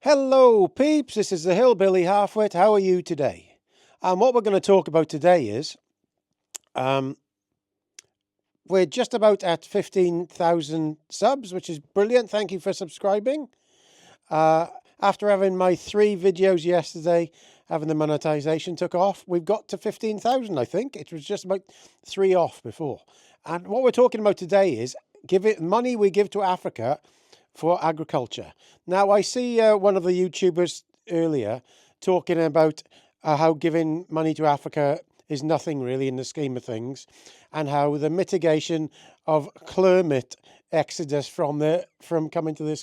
Hello peeps, this is the Hillbilly Halfwit. How are you today? What we're going to talk about today is we're just about at 15,000 subs, which is brilliant. Thank you for subscribing. After having my 3 videos yesterday, having the monetization took off, we've got to 15,000, I think. It was just about 3 off before. And what we're talking about today is money we give to Africa for agriculture. Now, I see one of the YouTubers earlier talking about how giving money to Africa is nothing really in the scheme of things, and how the mitigation of climate exodus from coming to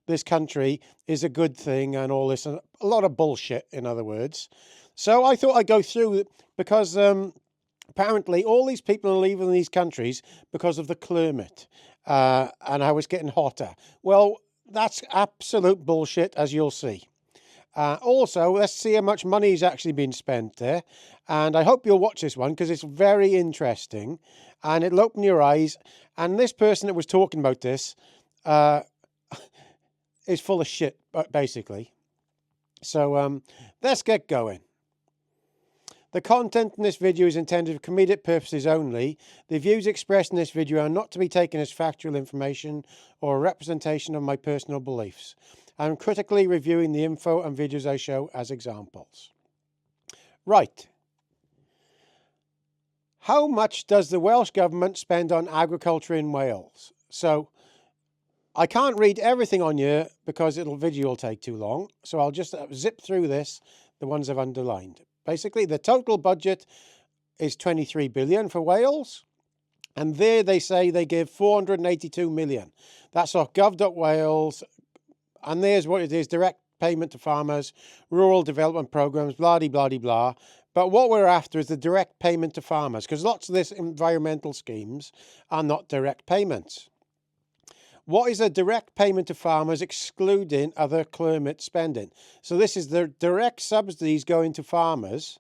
this country is a good thing, and all this, and a lot of bullshit, in other words. So I thought I'd go through, because apparently all these people are leaving these countries because of the climate, and how it's getting hotter. Well, that's absolute bullshit, as you'll see. Also, let's see how much money is actually being spent there. And I hope you'll watch this one, because it's very interesting and it'll open your eyes. And this person that was talking about this is full of shit, basically. So let's get going. The content in this video is intended for comedic purposes only. The views expressed in this video are not to be taken as factual information or a representation of my personal beliefs. I'm critically reviewing the info and videos I show as examples. Right. How much does the Welsh Government spend on agriculture in Wales? So, I can't read everything on here because the video will take too long. So I'll just zip through this, the ones I've underlined. Basically, the total budget is 23 billion for Wales. And there they say they give 482 million. That's off gov.wales. And there's what it is: direct payment to farmers, rural development programs, blah, blah, blah, blah. But what we're after is the direct payment to farmers, because lots of these environmental schemes are not direct payments. What is a direct payment to farmers excluding other climate spending? So this is the direct subsidies going to farmers,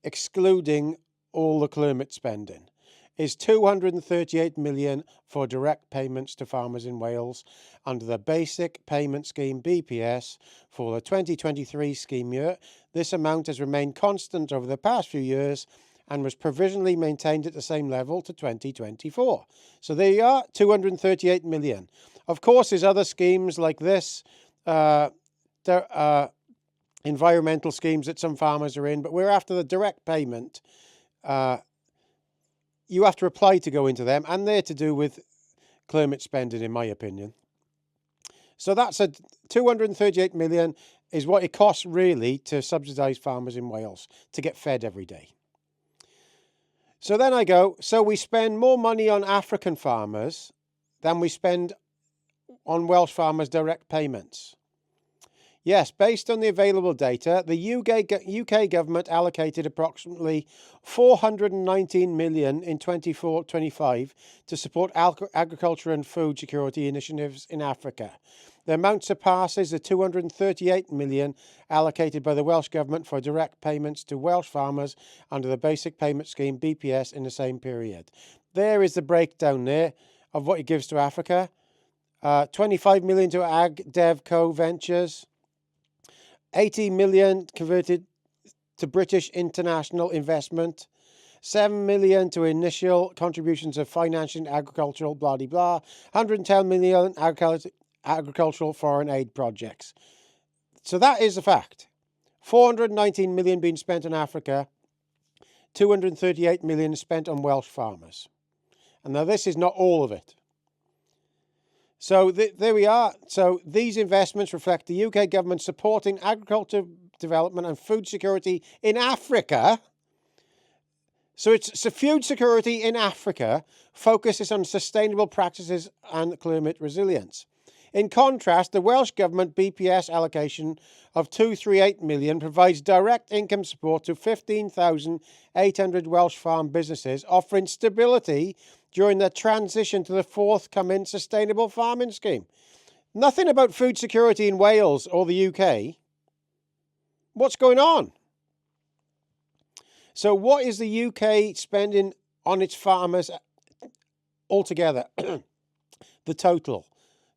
excluding all the climate spending, is 238 million for direct payments to farmers in Wales under the Basic Payment Scheme BPS for the 2023 scheme year. This amount has remained constant over the past few years and was provisionally maintained at the same level to 2024. So there you are, 238 million. Of course, there's other schemes like this, environmental schemes that some farmers are in, but we're after the direct payment. You have to apply to go into them, and they're to do with climate spending, in my opinion. So that's 238 million is what it costs really to subsidise farmers in Wales to get fed every day. So then I go, so we spend more money on African farmers than we spend on Welsh farmers' direct payments. Yes, based on the available data, the UK government allocated approximately 419 million in 24-25 to support agriculture and food security initiatives in Africa. The amount surpasses the 238 million allocated by the Welsh Government for direct payments to Welsh farmers under the Basic Payment Scheme BPS in the same period. There is the breakdown there of what it gives to Africa. 25 million to Ag Dev Co Ventures. 80 million converted to British international investment. 7 million to initial contributions of financing agricultural blah blah blah. 110 million agricultural foreign aid projects. So that is a fact. 419 million being spent on Africa, 238 million spent on Welsh farmers. And now this is not all of it. So there we are. So these investments reflect the UK government supporting agriculture development and food security in Africa. So it's food security in Africa focuses on sustainable practices and climate resilience. In contrast, the Welsh Government BPS allocation of 238 million provides direct income support to 15,800 Welsh farm businesses, offering stability during the transition to the forthcoming sustainable farming scheme. Nothing about food security in Wales or the UK. What's going on? So what is the UK spending on its farmers altogether? The total.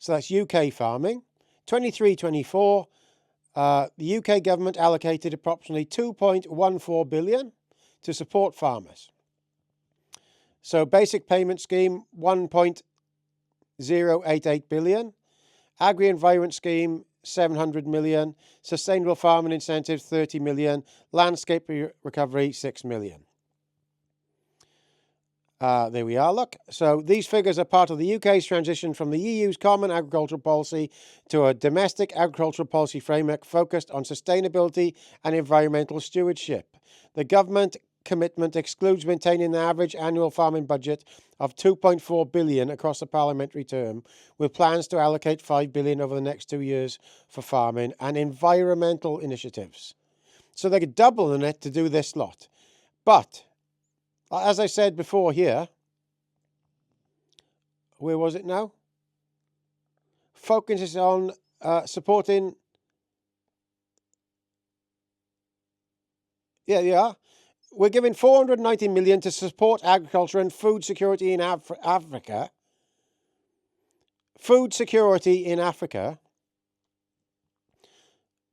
So that's UK farming, 23-24, the UK government allocated approximately 2.14 billion to support farmers. So basic payment scheme, 1.088 billion. Agri-environment scheme, 700 million. Sustainable farming incentives, 30 million. Landscape recovery, 6 million. There we are, look. So these figures are part of the UK's transition from the EU's Common Agricultural Policy to a domestic agricultural policy framework focused on sustainability and environmental stewardship. The government commitment excludes maintaining an average annual farming budget of 2.4 billion across the parliamentary term, with plans to allocate 5 billion over the next 2 years for farming and environmental initiatives. So they're doubling it to do this lot. But as I said before here, where was it now? Focuses on supporting. We're giving 490 million to support agriculture and food security in Africa. Food security in Africa.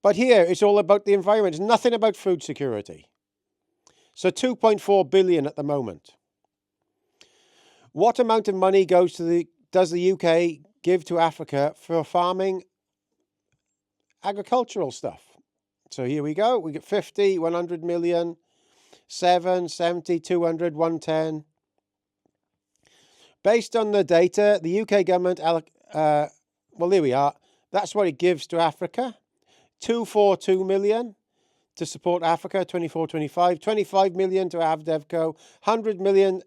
But here it's all about the environment. It's nothing about food security. So 2.4 billion at the moment. What amount of money does the UK give to Africa for farming agricultural stuff? So here we go. We get 50, 100 million, 7, 70, 200, 110. Based on the data, the UK government, well, there we are. That's what it gives to Africa. 242 million. To support Africa, 24-25, 25 million to AvDevco, 100 million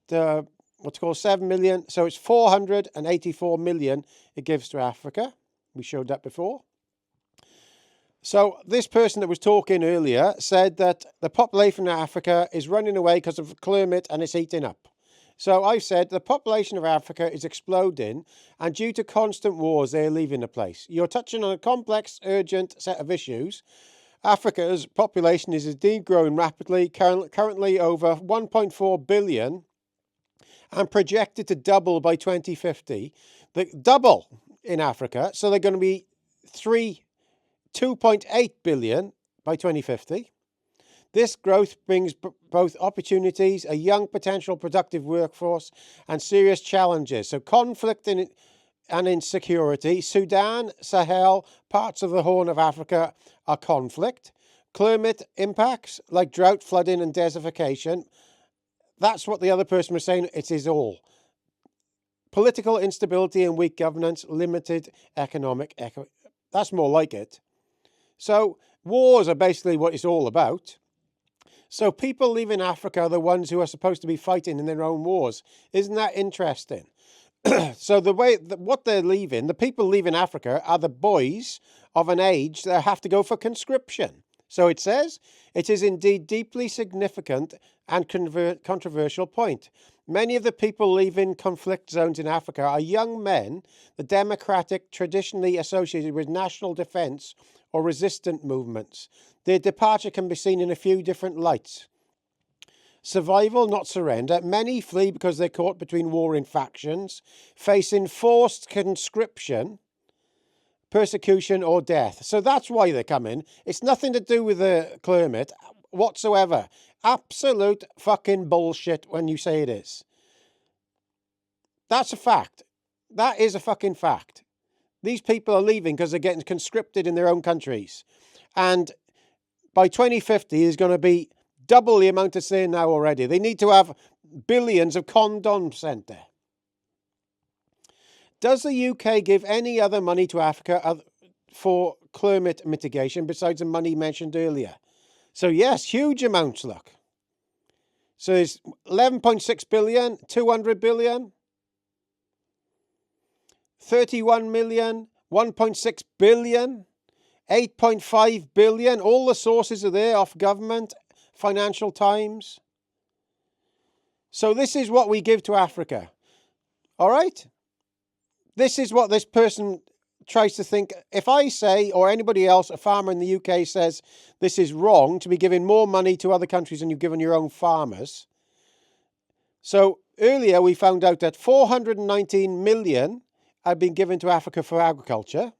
to what's called 7 million. So it's 484 million it gives to Africa. We showed that before. So this person that was talking earlier said that the population of Africa is running away because of climate and it's eating up. So I said the population of Africa is exploding, and due to constant wars, they're leaving the place. You're touching on a complex, urgent set of issues. Africa's population is indeed growing rapidly, currently over 1.4 billion and projected to double by 2050. Double in Africa, so they're going to be 2.8 billion by 2050. This growth brings both opportunities, a young potential productive workforce, and serious challenges. So conflict and insecurity. Sudan, Sahel, parts of the Horn of Africa are conflict. Climate impacts like drought, flooding and desertification. That's what the other person was saying. It is all. Political instability and weak governance, limited economic. That's more like it. So wars are basically what it's all about. So people leaving Africa are the ones who are supposed to be fighting in their own wars. Isn't that interesting? So what they're leaving, the people leaving Africa are the boys of an age that have to go for conscription. So it says, it is indeed deeply significant and controversial point. Many of the people leaving conflict zones in Africa are young men, the democratic, traditionally associated with national defence or resistant movements. Their departure can be seen in a few different lights. Survival, not surrender. Many flee because they're caught between warring factions, facing forced conscription, persecution or death. So that's why they're coming. It's nothing to do with the climate whatsoever. Absolute fucking bullshit when you say it is. That's a fact. That is a fucking fact. These people are leaving because they're getting conscripted in their own countries. And by 2050, there's going to be double the amount of there now already. They need to have billions of condoms sent there. Does the UK give any other money to Africa for climate mitigation besides the money mentioned earlier? So yes, huge amounts, look. So there's 11.6 billion, 200 billion, 31 million, 1.6 billion, 8.5 billion. All the sources are there off government, Financial Times. So this is what we give to Africa. All right? This is what this person tries to think. If I say, or anybody else, a farmer in the UK says, this is wrong to be giving more money to other countries than you've given your own farmers. So earlier we found out that 419 million have been given to Africa for agriculture,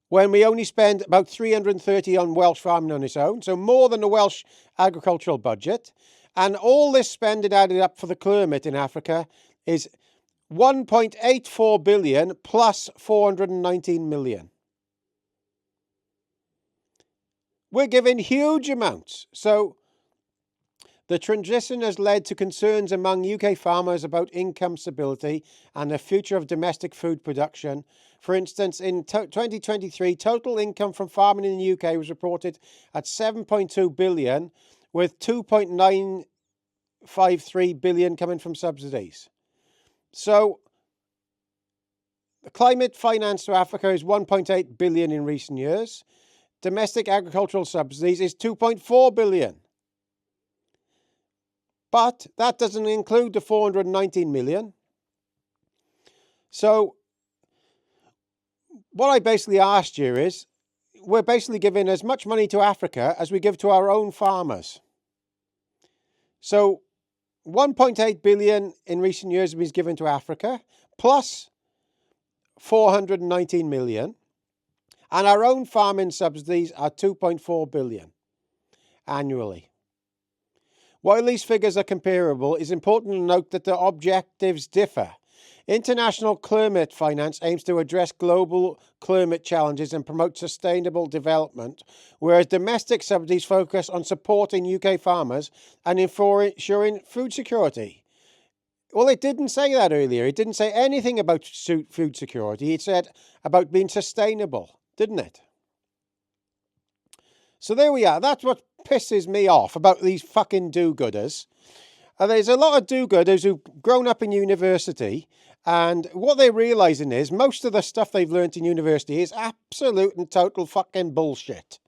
when we only spend about 330 on Welsh farming on its own, so more than the Welsh agricultural budget. And all this spending added up for the climate in Africa is 1.84 billion plus 419 million. We're giving huge amounts. So the transition has led to concerns among UK farmers about income stability and the future of domestic food production. For instance, in 2023, total income from farming in the UK was reported at 7.2 billion, with 2.953 billion coming from subsidies. So the climate finance to Africa is 1.8 billion in recent years. Domestic agricultural subsidies is 2.4 billion. But that doesn't include the 419 million. So what I basically asked you is, we're basically giving as much money to Africa as we give to our own farmers. So 1.8 billion in recent years has been given to Africa, plus 419 million. And our own farming subsidies are 2.4 billion annually. While these figures are comparable, it's important to note that the objectives differ. International climate finance aims to address global climate challenges and promote sustainable development, whereas domestic subsidies focus on supporting UK farmers and ensuring food security. Well, it didn't say that earlier. It didn't say anything about food security. It said about being sustainable, didn't it? So there we are. That's what pisses me off about these fucking do-gooders. There's a lot of do-gooders who've grown up in university, and what they're realising is most of the stuff they've learnt in university is absolute and total fucking bullshit.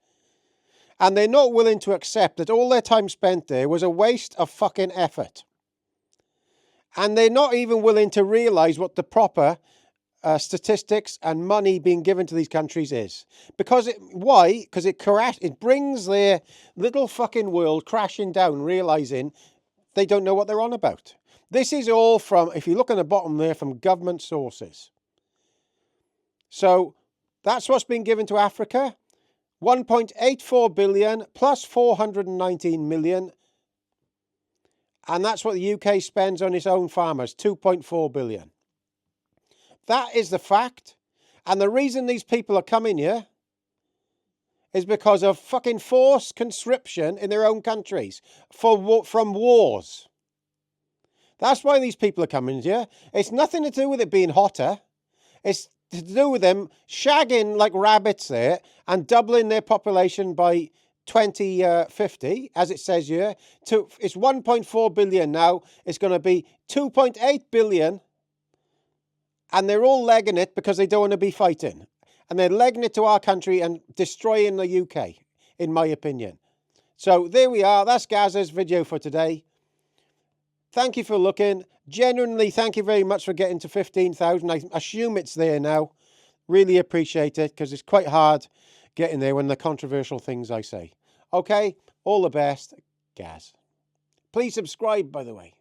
And they're not willing to accept that all their time spent there was a waste of fucking effort. And they're not even willing to realise what the proper statistics and money being given to these countries is. Why? Because it brings their little fucking world crashing down, realising they don't know what they're on about. This is all from, if you look on the bottom there, from government sources. So that's what's been given to Africa. 1.84 billion plus 419 million. And that's what the UK spends on its own farmers, 2.4 billion. That is the fact. And the reason these people are coming here is because of fucking forced conscription in their own countries from wars. That's why these people are coming here. It's nothing to do with it being hotter. It's to do with them shagging like rabbits there and doubling their population by 2050, as it says here. It's 1.4 billion now. It's going to be 2.8 billion. And they're all legging it because they don't want to be fighting. And they're legging it to our country and destroying the UK, in my opinion. So there we are. That's Gaza's video for today. Thank you for looking. Genuinely, thank you very much for getting to 15,000. I assume it's there now. Really appreciate it, because it's quite hard getting there when the controversial things I say. Okay, all the best, Gaz. Please subscribe, by the way.